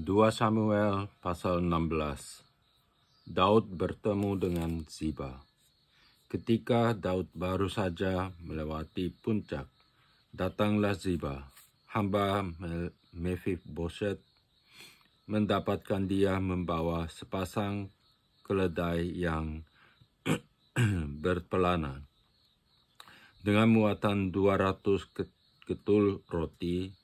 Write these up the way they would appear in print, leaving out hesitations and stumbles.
2 Samuel pasal 16. Daud bertemu dengan Ziba. Ketika Daud baru saja melewati puncak, datanglah Ziba, hamba Mephibosheth, mendapatkan dia membawa sepasang keledai yang berpelana dengan muatan 200 ketul roti,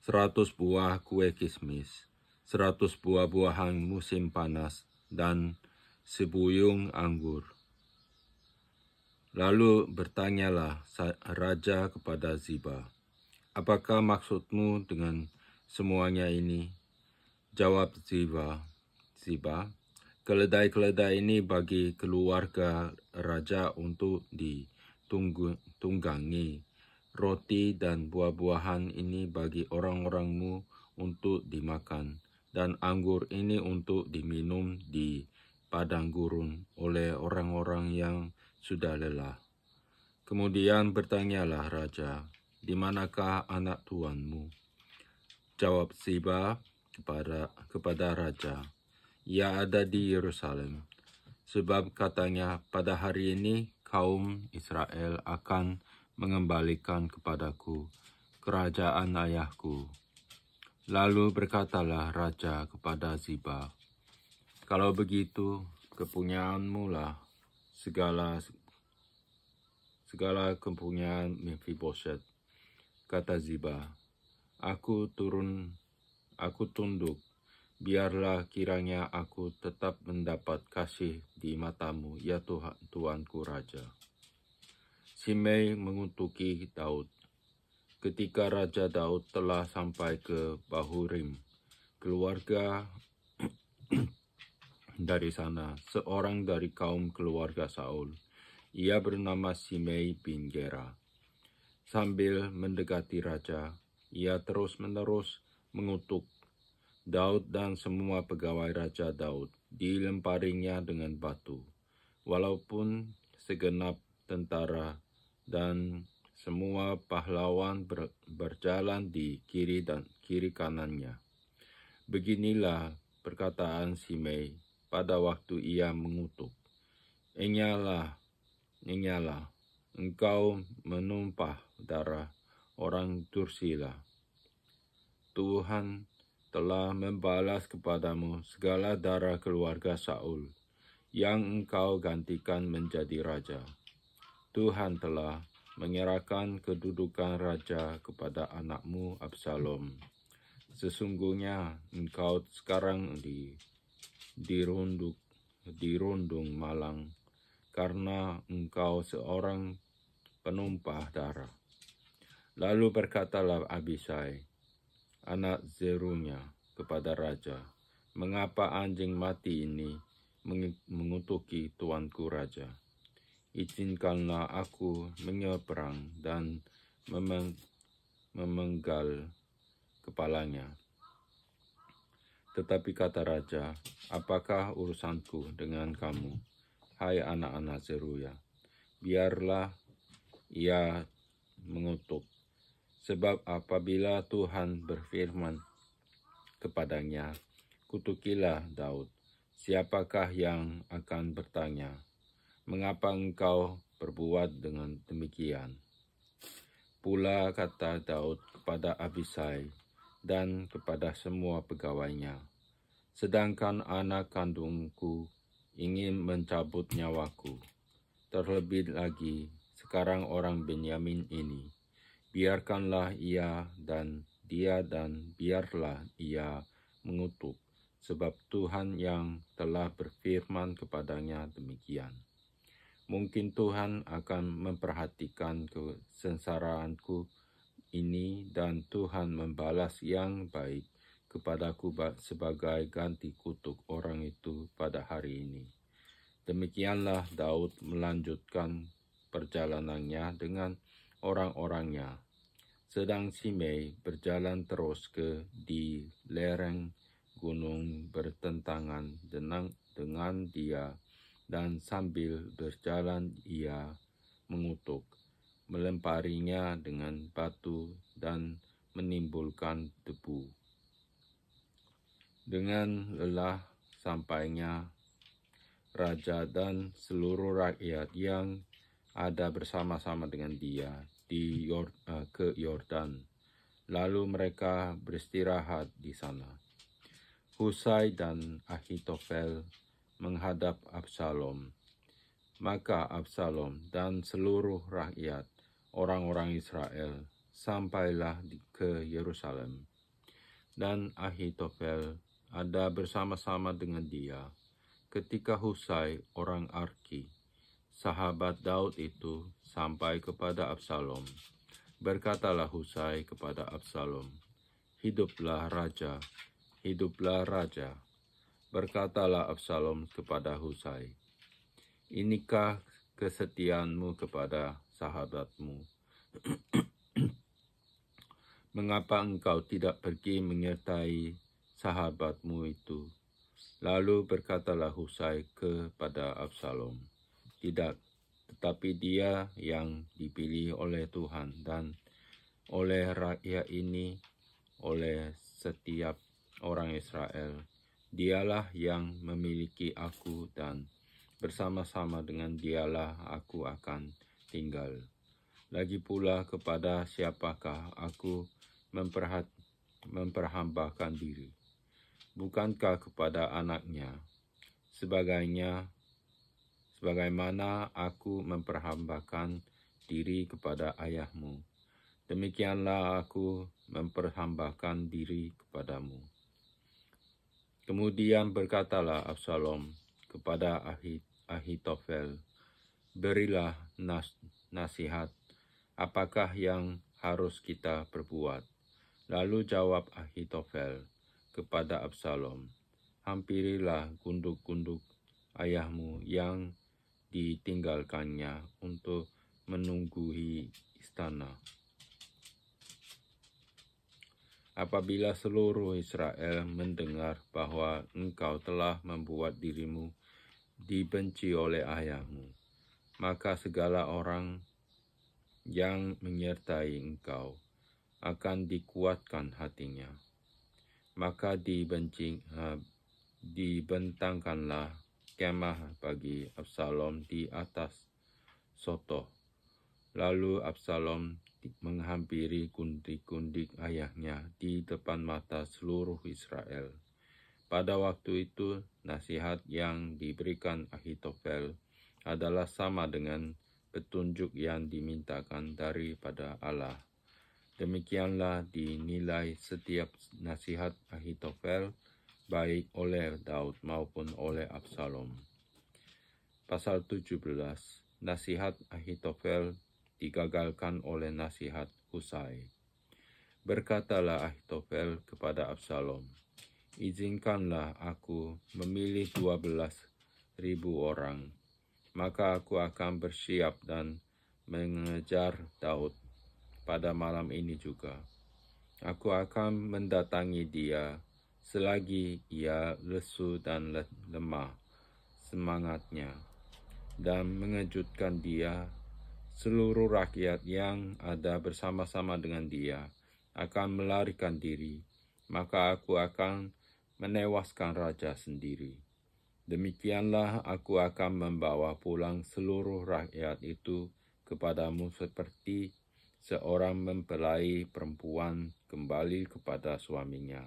100 buah kue kismis, 100 buah-buahan musim panas, dan sebuyung anggur. Lalu bertanyalah raja kepada Ziba, "Apakah maksudmu dengan semuanya ini?" Jawab Ziba, "Keledai-keledai ini bagi keluarga raja untuk ditunggangi. Roti dan buah-buahan ini bagi orang-orangmu untuk dimakan, dan anggur ini untuk diminum di padang gurun oleh orang-orang yang sudah lelah." Kemudian bertanyalah raja, "Di manakah anak tuanmu?" Jawab Ziba kepada raja, "Ia ada di Yerusalem, sebab katanya, pada hari ini kaum Israel akan mengembalikan kepadaku kerajaan ayahku." Lalu berkatalah raja kepada Ziba, "Kalau begitu, kepunyaanmu lah segala kepunyaan Mephibosheth." Kata Ziba, Aku tunduk, biarlah kiranya aku tetap mendapat kasih di matamu, ya Tuanku Raja." Simei mengutuki Daud. Ketika Raja Daud telah sampai ke Bahurim, keluarga dari sana seorang dari kaum keluarga Saul. Ia bernama Simei bin Gera. Sambil mendekati raja, ia terus-menerus mengutuk Daud dan semua pegawai Raja Daud. Dilemparinya dengan batu, walaupun segenap tentara dan semua pahlawan berjalan di kiri kanannya. Beginilah perkataan Simei pada waktu ia mengutuk, Enyalah, engkau menumpah darah orang Dursila. Tuhan telah membalas kepadamu segala darah keluarga Saul, yang engkau gantikan menjadi raja. Tuhan telah menyerahkan kedudukan raja kepada anakmu Absalom. Sesungguhnya engkau sekarang dirundung malang, karena engkau seorang penumpah darah. Lalu berkatalah Abisai, anak Zerunya, kepada raja, "Mengapa anjing mati ini mengutuki tuanku raja? Izinkanlah aku menyeberang dan memenggal kepalanya." Tetapi kata raja, "Apakah urusanku dengan kamu, hai anak-anak Zeruya? Biarlah ia mengutuk. Sebab apabila Tuhan berfirman kepadanya, kutukilah Daud, siapakah yang akan bertanya, mengapa engkau berbuat dengan demikian?" Pula kata Daud kepada Abisai dan kepada semua pegawainya, "Sedangkan anak kandungku ingin mencabut nyawaku, terlebih lagi sekarang orang Benyamin ini, biarkanlah dia dan biarlah ia mengutuk, sebab Tuhan yang telah berfirman kepadanya demikian. Mungkin Tuhan akan memperhatikan kesengsaraanku ini, dan Tuhan membalas yang baik kepadaku sebagai ganti kutuk orang itu pada hari ini." Demikianlah Daud melanjutkan perjalanannya dengan orang-orangnya, sedang Simei berjalan terus di lereng gunung bertentangan dengan dia, dan sambil berjalan ia mengutuk, melemparinya dengan batu dan menimbulkan debu. Dengan lelah sampainya raja dan seluruh rakyat yang ada bersama-sama dengan dia ke Yordan. Lalu mereka beristirahat di sana. Husai dan Ahitofel menghadap Absalom. Maka Absalom dan seluruh rakyat orang-orang Israel sampailah ke Yerusalem. Dan Ahitofel ada bersama-sama dengan dia. Ketika Husai orang Arki, sahabat Daud itu, sampai kepada Absalom, berkatalah Husai kepada Absalom, "Hiduplah raja, hiduplah raja." Berkatalah Absalom kepada Husai, "Inikah kesetiaanmu kepada sahabatmu? Mengapa engkau tidak pergi menyertai sahabatmu itu?" Lalu berkatalah Husai kepada Absalom, "Tidak, tetapi dia yang dipilih oleh Tuhan dan oleh rakyat ini, oleh setiap orang Israel. Dialah yang memiliki aku dan bersama-sama dengan dialah aku akan tinggal. Lagi pula kepada siapakah aku memperhambakan diri? Bukankah kepada anaknya, sebagaimana aku memperhambakan diri kepada ayahmu, demikianlah aku memperhambakan diri kepadamu." Kemudian berkatalah Absalom kepada Ahitofel, "Berilah nasihat, apakah yang harus kita perbuat?" Lalu jawab Ahitofel kepada Absalom, "Hampirilah gunduk-gunduk ayahmu yang ditinggalkannya untuk menungguhi istana. Apabila seluruh Israel mendengar bahwa engkau telah membuat dirimu dibenci oleh ayahmu, maka segala orang yang menyertai engkau akan dikuatkan hatinya. Maka dibentangkanlah kemah bagi Absalom di atas Sotoh. Lalu Absalom menghampiri gundik-gundik ayahnya di depan mata seluruh Israel. Pada waktu itu, nasihat yang diberikan Ahitofel adalah sama dengan petunjuk yang dimintakan daripada Allah. Demikianlah dinilai setiap nasihat Ahitofel, baik oleh Daud maupun oleh Absalom. Pasal 17. Nasihat Ahitofel digagalkan oleh nasihat Husai. Berkatalah Ahitofel kepada Absalom, "Izinkanlah aku memilih 12.000 orang, maka aku akan bersiap dan mengejar Daud pada malam ini juga. Aku akan mendatangi dia selagi ia lesu dan lemah semangatnya, dan mengejutkan dia. Seluruh rakyat yang ada bersama-sama dengan dia akan melarikan diri, maka aku akan menewaskan raja sendiri. Demikianlah aku akan membawa pulang seluruh rakyat itu kepadamu seperti seorang mempelai perempuan kembali kepada suaminya.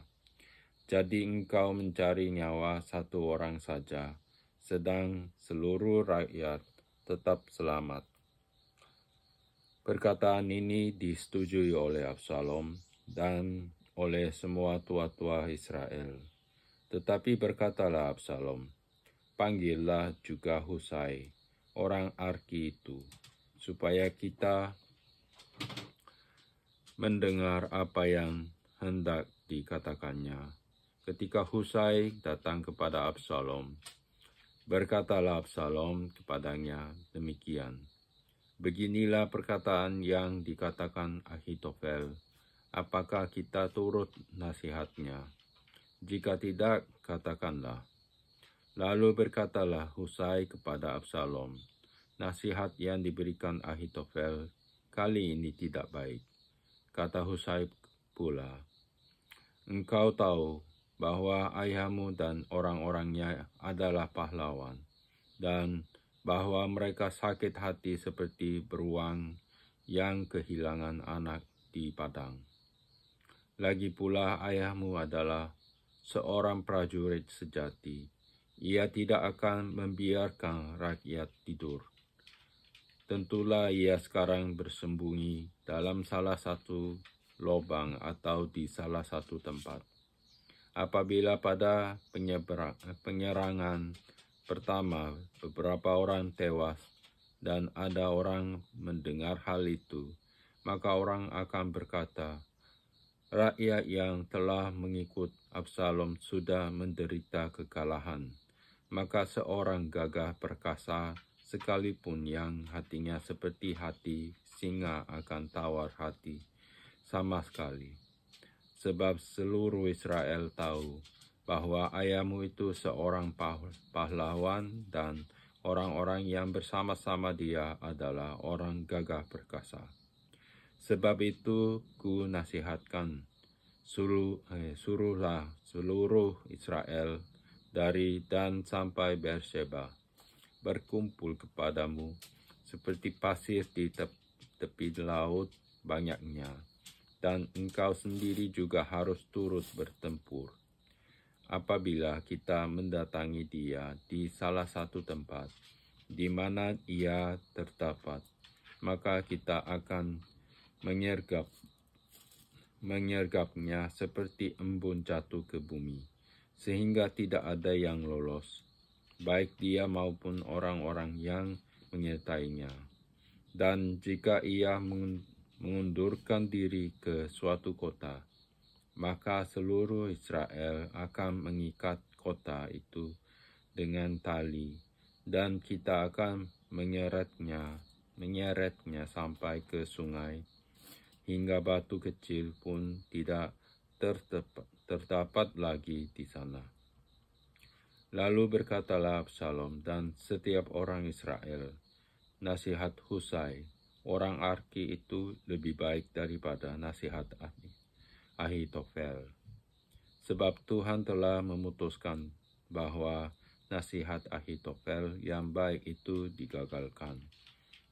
Jadi engkau mencari nyawa satu orang saja, sedang seluruh rakyat tetap selamat." Perkataan ini disetujui oleh Absalom dan oleh semua tua-tua Israel. Tetapi berkatalah Absalom, "Panggillah juga Husai, orang Arki itu, supaya kita mendengar apa yang hendak dikatakannya." Ketika Husai datang kepada Absalom, berkatalah Absalom kepadanya demikian, "Beginilah perkataan yang dikatakan Ahitofel. Apakah kita turut nasihatnya? Jika tidak, katakanlah." Lalu berkatalah Husai kepada Absalom, "Nasihat yang diberikan Ahitofel kali ini tidak baik." Kata Husai pula, "Engkau tahu bahwa ayahmu dan orang-orangnya adalah pahlawan, dan bahwa mereka sakit hati seperti beruang yang kehilangan anak di padang. Lagi pula ayahmu adalah seorang prajurit sejati. Ia tidak akan membiarkan rakyat tidur. Tentulah ia sekarang bersembunyi dalam salah satu lubang atau di salah satu tempat. Apabila pada penyerangan pertama beberapa orang tewas dan ada orang mendengar hal itu, maka orang akan berkata, rakyat yang telah mengikut Absalom sudah menderita kekalahan. Maka seorang gagah perkasa sekalipun yang hatinya seperti hati singa akan tawar hati sama sekali. Sebab seluruh Israel tahu bahwa ayahmu itu seorang pahlawan dan orang-orang yang bersama-sama dia adalah orang gagah perkasa. Sebab itu ku nasihatkan, suruhlah seluruh Israel dari Dan sampai Beersheba berkumpul kepadamu seperti pasir di tepi laut banyaknya, dan engkau sendiri juga harus turut bertempur. Apabila kita mendatangi dia di salah satu tempat di mana ia terdapat, maka kita akan menyergapnya seperti embun jatuh ke bumi, sehingga tidak ada yang lolos, baik dia maupun orang-orang yang menyertainya. Dan jika ia mengundurkan diri ke suatu kota, maka seluruh Israel akan mengikat kota itu dengan tali, dan kita akan menyeretnya sampai ke sungai, hingga batu kecil pun tidak terdapat lagi di sana. Lalu berkatalah Absalom dan setiap orang Israel, nasihat Husai, orang Arki itu lebih baik daripada nasihat Ahitofel. Sebab Tuhan telah memutuskan bahwa nasihat Ahitofel yang baik itu digagalkan,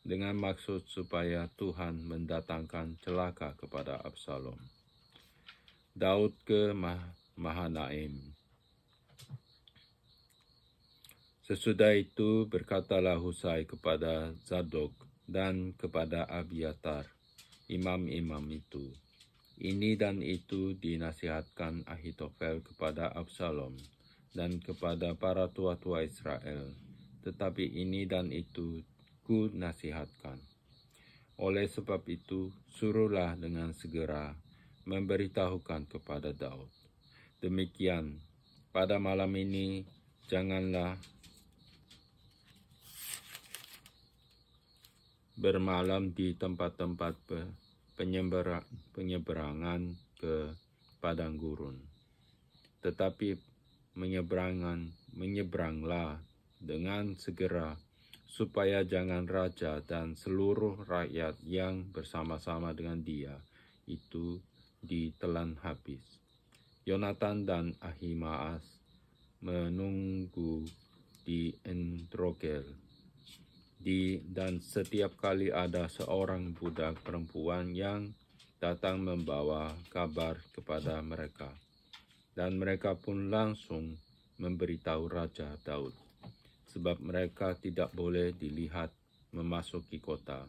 dengan maksud supaya Tuhan mendatangkan celaka kepada Absalom. Daud ke Mahanaim. Sesudah itu berkatalah Husai kepada Zadok dan kepada Abiatar, imam-imam itu, ini dan itu dinasihatkan Ahitofel kepada Absalom dan kepada para tua-tua Israel, tetapi ini dan itu ku nasihatkan. Oleh sebab itu, suruhlah dengan segera memberitahukan kepada Daud. Demikian, pada malam ini janganlah bermalam di tempat-tempat penyeberangan ke padang gurun, tetapi menyeberanglah dengan segera, supaya jangan raja dan seluruh rakyat yang bersama-sama dengan dia itu ditelan habis. Yonatan dan Ahimaas menunggu di Enrogel, dan setiap kali ada seorang budak perempuan yang datang membawa kabar kepada mereka, dan mereka pun langsung memberitahu Raja Daud, sebab mereka tidak boleh dilihat memasuki kota.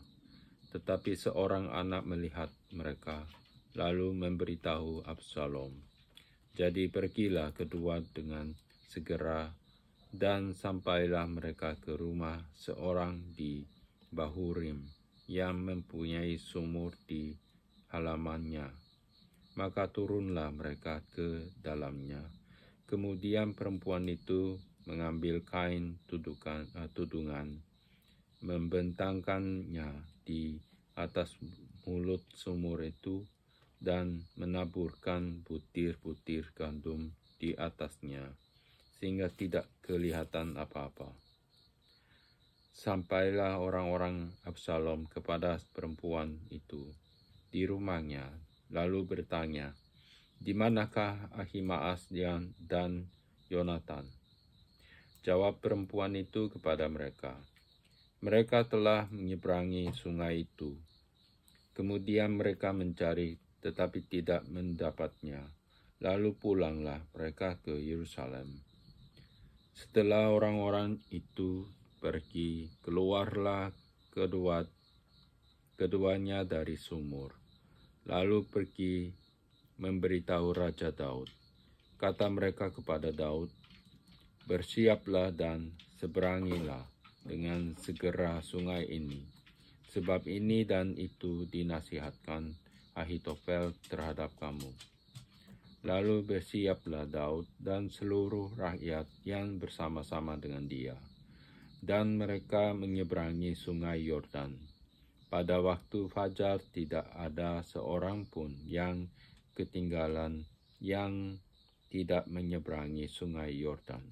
Tetapi seorang anak melihat mereka, lalu memberitahu Absalom. Jadi pergilah kedua dengan segera, dan sampailah mereka ke rumah seorang di Bahurim yang mempunyai sumur di halamannya. Maka turunlah mereka ke dalamnya. Kemudian perempuan itu mengambil kain tudungan, membentangkannya di atas mulut sumur itu, dan menaburkan butir-butir gandum di atasnya, sehingga tidak kelihatan apa-apa. Sampailah orang-orang Absalom kepada perempuan itu di rumahnya, lalu bertanya, Di manakah Ahimaas dan Yonatan?" Jawab perempuan itu kepada mereka, "Mereka telah menyeberangi sungai itu." Kemudian mereka mencari tetapi tidak mendapatnya. Lalu pulanglah mereka ke Yerusalem. Setelah orang-orang itu pergi, keluarlah keduanya dari sumur. Lalu pergi memberitahu Raja Daud. Kata mereka kepada Daud, "Bersiaplah dan seberangilah dengan segera sungai ini, sebab ini dan itu dinasihatkan Ahitofel terhadap kamu." Lalu bersiaplah Daud dan seluruh rakyat yang bersama-sama dengan dia, dan mereka menyeberangi sungai Yordan. Pada waktu fajar tidak ada seorang pun yang ketinggalan yang tidak menyeberangi sungai Yordan.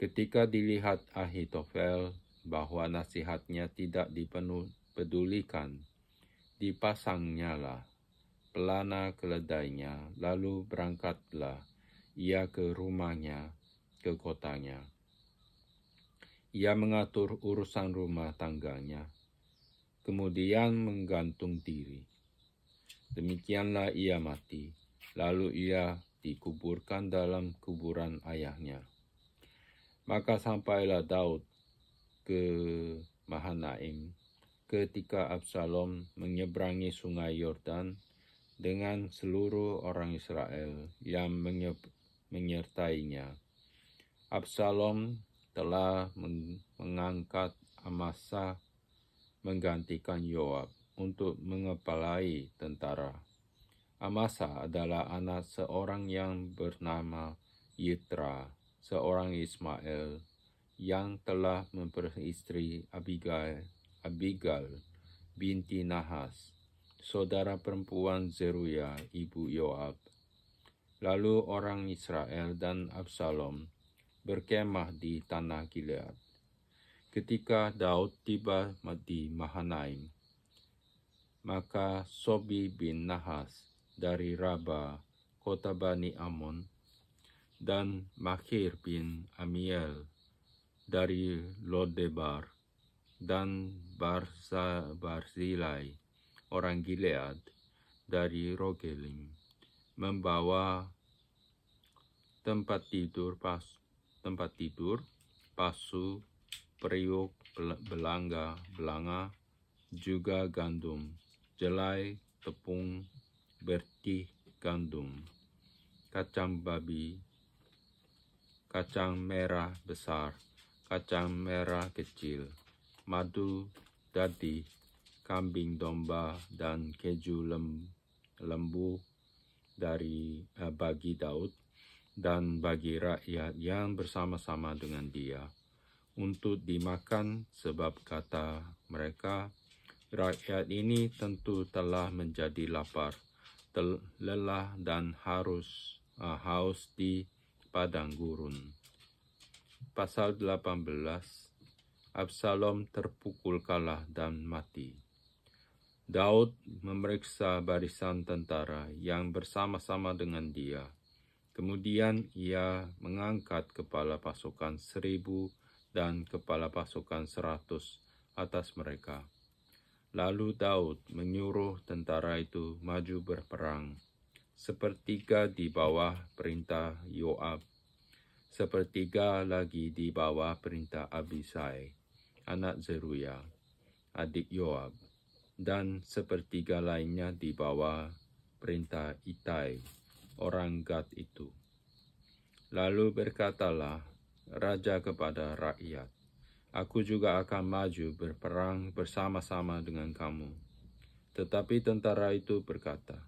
Ketika dilihat Ahitofel bahwa nasihatnya tidak dipedulikan, dipasangnyalah pelana keledainya, lalu berangkatlah ia ke rumahnya, ke kotanya. Ia mengatur urusan rumah tangganya, kemudian menggantung diri. Demikianlah ia mati, lalu ia dikuburkan dalam kuburan ayahnya. Maka sampailah Daud ke Mahanaim ketika Absalom menyeberangi sungai Yordan dengan seluruh orang Israel yang menyertainya. Absalom telah mengangkat Amasa menggantikan Yoab untuk mengepalai tentara. Amasa adalah anak seorang yang bernama Yitra, seorang Ismail, yang telah memperistri Abigail binti Nahas, saudara perempuan Zeruya, ibu Yoab. Lalu orang Israel dan Absalom berkemah di tanah Gilead. Ketika Daud tiba di Mahanaim, maka Sobi bin Nahas dari Raba, kota Bani Amon, dan Makhir bin Amiel dari Lodebar, dan Barzilai, orang Gilead, dari Rogelim, membawa tempat tidur, pasu, periuk, belanga, juga gandum, jelai, tepung, bertih gandum, kacang babi, kacang merah besar, kacang merah kecil, madu, dadi, kambing domba, dan keju lembu bagi Daud dan bagi rakyat yang bersama-sama dengan dia untuk dimakan, sebab kata mereka, "Rakyat ini tentu telah menjadi lapar, lelah, dan haus di padang gurun." Pasal 18, Absalom terpukul kalah dan mati. Daud memeriksa barisan tentara yang bersama-sama dengan dia. Kemudian ia mengangkat kepala pasukan 1.000 dan kepala pasukan 100 atas mereka. Lalu Daud menyuruh tentara itu maju berperang, sepertiga di bawah perintah Yoab, sepertiga lagi di bawah perintah Abisai, anak Zeruya, adik Yoab, dan sepertiga lainnya di bawah perintah Itai, orang Gad itu. Lalu berkatalah raja kepada rakyat, "Aku juga akan maju berperang bersama-sama dengan kamu." Tetapi tentara itu berkata,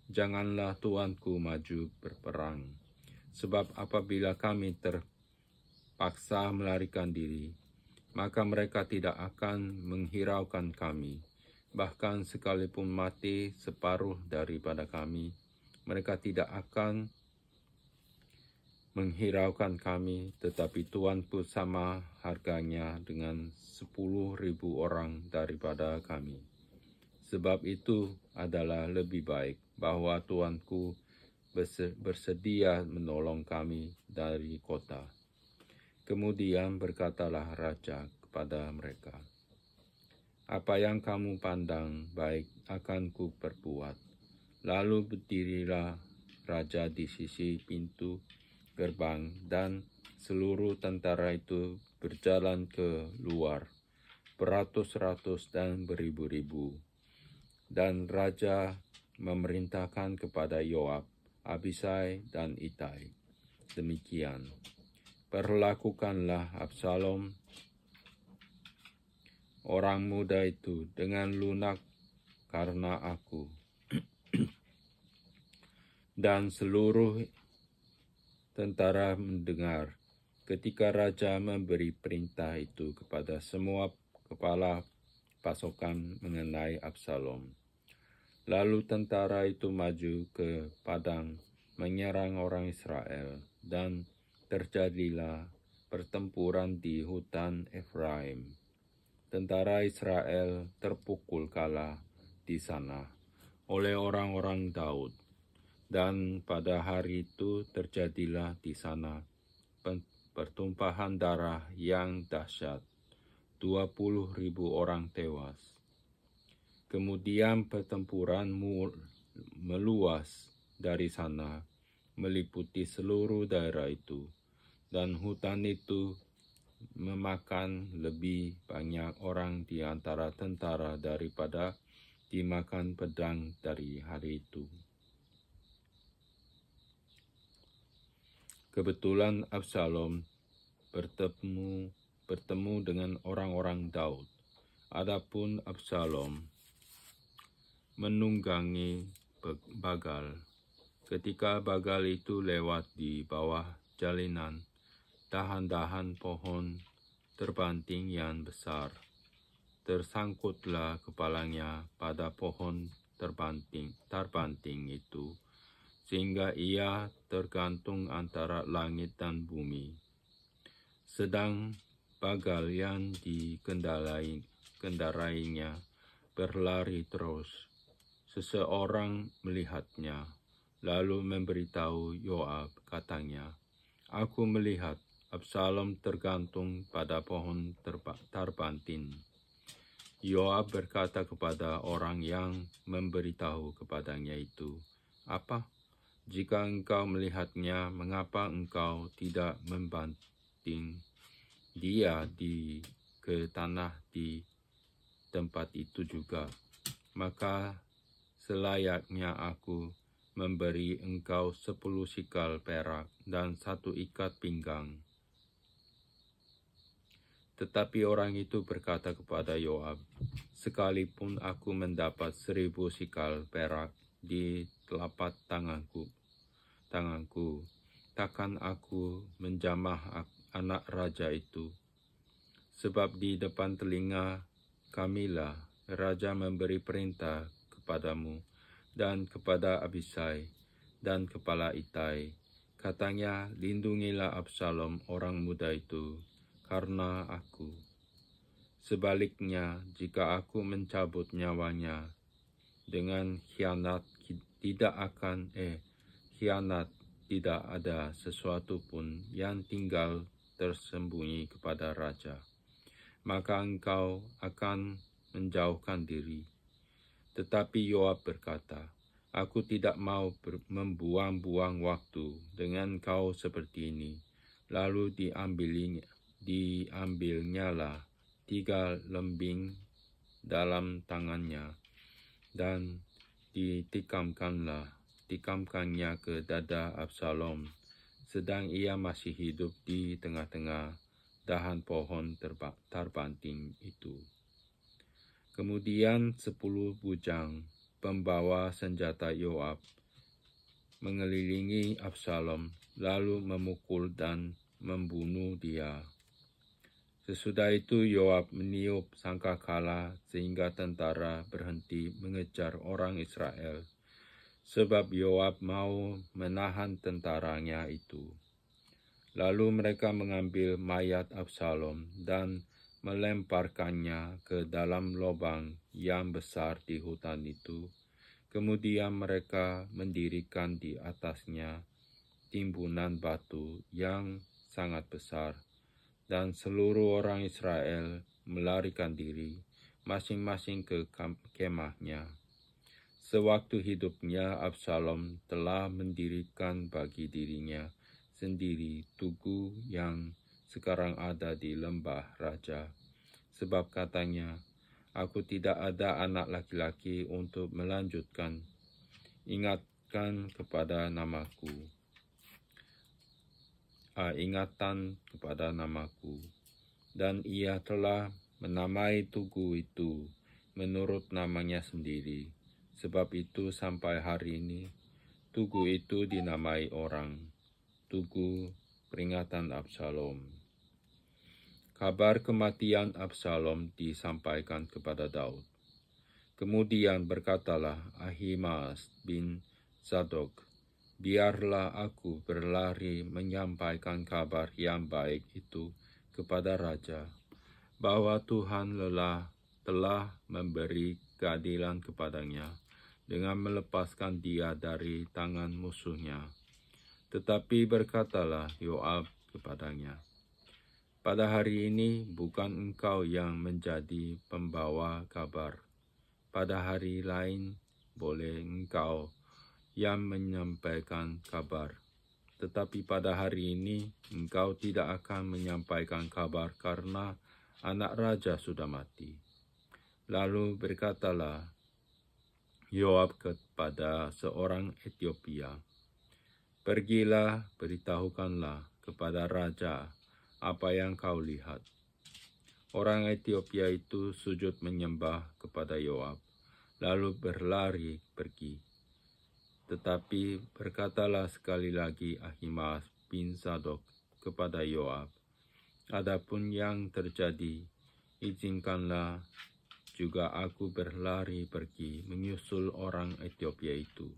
"Janganlah tuanku maju berperang, sebab apabila kami terpaksa melarikan diri, maka mereka tidak akan menghiraukan kami. Bahkan sekalipun mati separuh daripada kami, mereka tidak akan menghiraukan kami, tetapi tuanku sama harganya dengan 10.000 orang daripada kami. Sebab itu adalah lebih baik bahwa tuanku bersedia menolong kami dari kota. Kemudian berkatalah raja kepada mereka, apa yang kamu pandang baik akan ku perbuat. Lalu berdirilah raja di sisi pintu gerbang, dan seluruh tentara itu berjalan ke luar, beratus-ratus dan beribu-ribu. Dan raja memerintahkan kepada Yoab, Abisai, dan Itai, demikian, perlakukanlah Absalom, orang muda itu, dengan lunak karena aku. Dan seluruh tentara mendengar ketika raja memberi perintah itu kepada semua kepala pasukan mengenai Absalom. Lalu tentara itu maju ke padang menyerang orang Israel, dan terjadilah pertempuran di hutan Efraim. Tentara Israel terpukul kalah di sana oleh orang-orang Daud, dan pada hari itu terjadilah di sana pertumpahan darah yang dahsyat, 20.000 orang tewas. Kemudian pertempuran meluas dari sana, meliputi seluruh daerah itu, dan hutan itu memakan lebih banyak orang di antara tentara daripada dimakan pedang dari hari itu. Kebetulan Absalom bertemu dengan orang-orang Daud. Adapun Absalom menunggangi bagal. Ketika bagal itu lewat di bawah jalinan, dahan-dahan pohon terbanting yang besar, tersangkutlah kepalanya pada pohon terbanting itu, sehingga ia tergantung antara langit dan bumi. Sedang bagal yang dikendarainya berlari terus. Seseorang melihatnya, lalu memberitahu Yoab, katanya, aku melihat Absalom tergantung pada pohon terbanting. Yoab berkata kepada orang yang memberitahu kepadanya itu, apa? Jika engkau melihatnya, mengapa engkau tidak membanting dia ke tanah di tempat itu juga? Maka selayaknya aku memberi engkau 10 sikal perak dan 1 ikat pinggang. Tetapi orang itu berkata kepada Yoab, sekalipun aku mendapat 1000 sikal perak di telapak tanganku, takkan aku menjamah anak raja itu. Sebab di depan telinga kamilah raja memberi perintah kepadamu dan kepada Abisai dan kepala Itai, katanya, lindungilah Absalom orang muda itu karena aku. Sebaliknya, jika aku mencabut nyawanya dengan khianat, tidak ada sesuatu pun yang tinggal tersembunyi kepada raja, maka engkau akan menjauhkan diri. Tetapi Yoab berkata, aku tidak mau membuang-buang waktu dengan kau seperti ini. Lalu diambilnyalah 3 lembing dalam tangannya, dan dikamkannya ke dada Absalom, sedang ia masih hidup di tengah-tengah dahan pohon terbanting itu. Kemudian 10 bujang pembawa senjata Yoab mengelilingi Absalom, lalu memukul dan membunuh dia. Sesudah itu Yoab meniup sangkakala sehingga tentara berhenti mengejar orang Israel, sebab Yoab mau menahan tentaranya itu. Lalu mereka mengambil mayat Absalom dan melemparkannya ke dalam lubang yang besar di hutan itu, Kemudian mereka mendirikan di atasnya timbunan batu yang sangat besar, dan seluruh orang Israel melarikan diri masing-masing ke kemahnya. Sewaktu hidupnya, Absalom telah mendirikan bagi dirinya sendiri tugu yang sekarang ada di lembah raja, sebab katanya, "Aku tidak ada anak laki-laki untuk melanjutkan ingatan kepada namaku. Dan ia telah menamai tugu itu menurut namanya sendiri. Sebab itu sampai hari ini, tugu itu dinamai orang, Tugu Peringatan Absalom." Kabar kematian Absalom disampaikan kepada Daud. Kemudian berkatalah Ahimaas bin Zadok, "Biarlah aku berlari menyampaikan kabar yang baik itu kepada raja, bahwa Tuhan telah memberi keadilan kepadanya dengan melepaskan dia dari tangan musuhnya." Tetapi berkatalah Yoab kepadanya, "Pada hari ini bukan engkau yang menjadi pembawa kabar. Pada hari lain boleh engkau yang menyampaikan kabar. Tetapi pada hari ini engkau tidak akan menyampaikan kabar karena anak raja sudah mati." Lalu berkatalah Yoab kepada seorang Etiopia, "Pergilah, beritahukanlah kepada raja apa yang kau lihat." Orang Etiopia itu sujud menyembah kepada Yoab, lalu berlari pergi. Tetapi berkatalah sekali lagi Ahimaas bin Zadok kepada Yoab, "Adapun yang terjadi, izinkanlah juga aku berlari pergi menyusul orang Etiopia itu."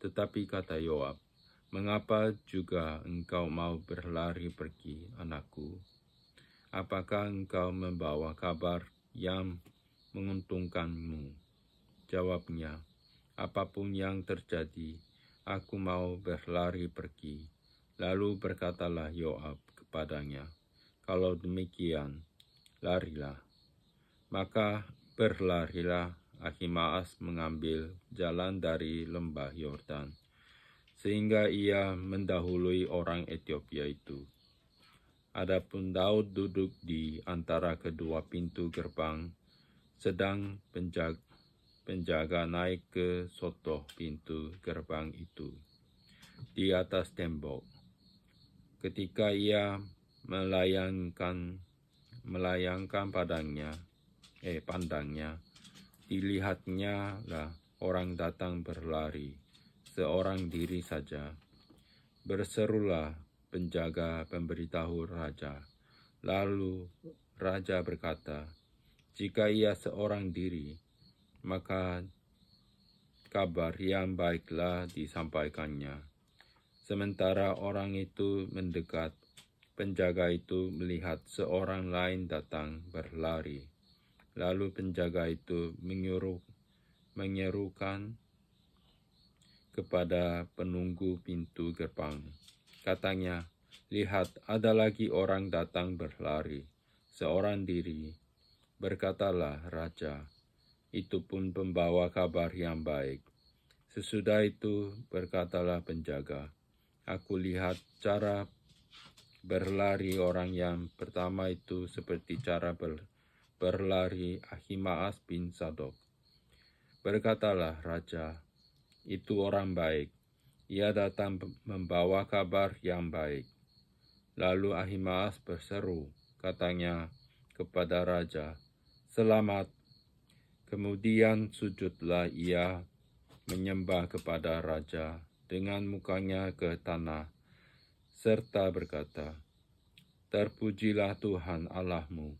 Tetapi kata Yoab, "Mengapa juga engkau mau berlari pergi, anakku? Apakah engkau membawa kabar yang menguntungkanmu?" Jawabnya, "Apapun yang terjadi, aku mau berlari pergi." Lalu berkatalah Yoab kepadanya, "Kalau demikian, larilah." Maka berlarilah Ahimaas mengambil jalan dari lembah Yordan, sehingga ia mendahului orang Etiopia itu. Adapun Daud duduk di antara kedua pintu gerbang, sedang penjaga naik ke sotoh pintu gerbang itu di atas tembok. Ketika ia melayangkan pandangnya, dilihatnya lah orang datang berlari, seorang diri saja. Berserulah penjaga pemberitahu raja. Lalu raja berkata, "Jika ia seorang diri, maka kabar yang baiklah disampaikannya." Sementara orang itu mendekat, penjaga itu melihat seorang lain datang berlari. Lalu penjaga itu menyerukan kepada penunggu pintu gerbang. Katanya, "Lihat, ada lagi orang datang berlari, seorang diri." Berkatalah raja, "Itu pun pembawa kabar yang baik." Sesudah itu berkatalah penjaga, "Aku lihat cara berlari orang yang pertama itu seperti cara berlari Ahimaas bin Zadok." Berkatalah raja, "Itu orang baik. Ia datang membawa kabar yang baik." Lalu Ahimaas berseru, katanya kepada raja, "Selamat." Kemudian sujudlah ia menyembah kepada raja dengan mukanya ke tanah, serta berkata, "Terpujilah Tuhan Allahmu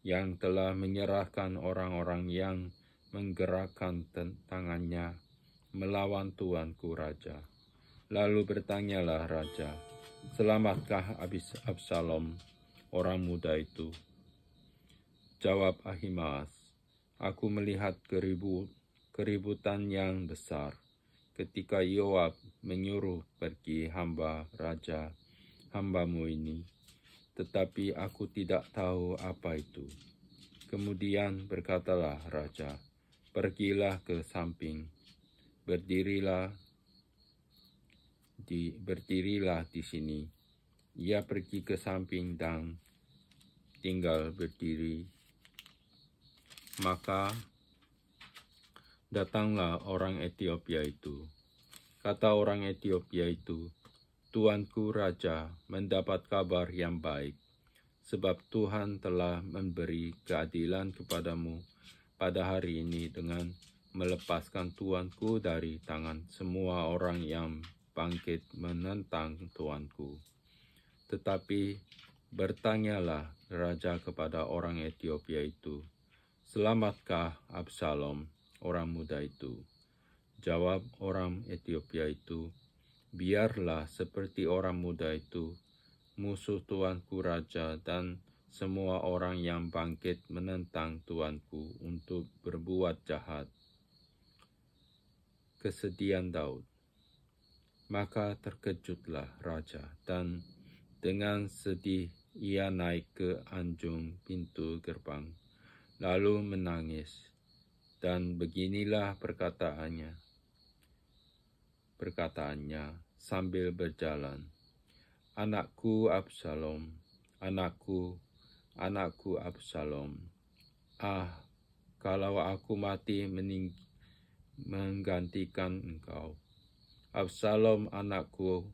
yang telah menyerahkan orang-orang yang menggerakkan tangannya melawan tuanku raja." Lalu bertanyalah raja, "Selamatkah Absalom, orang muda itu?" Jawab Ahimaas, "Aku melihat keributan yang besar ketika Yoab menyuruh pergi hambamu ini, tetapi aku tidak tahu apa itu. Kemudian berkatalah raja, pergilah ke samping, berdirilah di sini. Ia pergi ke samping dan tinggal berdiri. Maka datanglah orang Etiopia itu. Kata orang Etiopia itu, Tuanku Raja mendapat kabar yang baik, sebab Tuhan telah memberi keadilan kepadamu pada hari ini dengan melepaskan tuanku dari tangan semua orang yang bangkit menentang tuanku. Tetapi bertanyalah raja kepada orang Etiopia itu, selamatkah Absalom, orang muda itu? Jawab orang Etiopia itu, biarlah seperti orang muda itu, musuh tuanku raja dan semua orang yang bangkit menentang tuanku untuk berbuat jahat. Kesedihan Daud. Maka terkejutlah raja, dan dengan sedih ia naik ke anjung pintu gerbang, lalu menangis. Dan beginilah perkataannya sambil berjalan, anakku Absalom, anakku Absalom. Ah, kalau aku mati menggantikan engkau. Absalom anakku.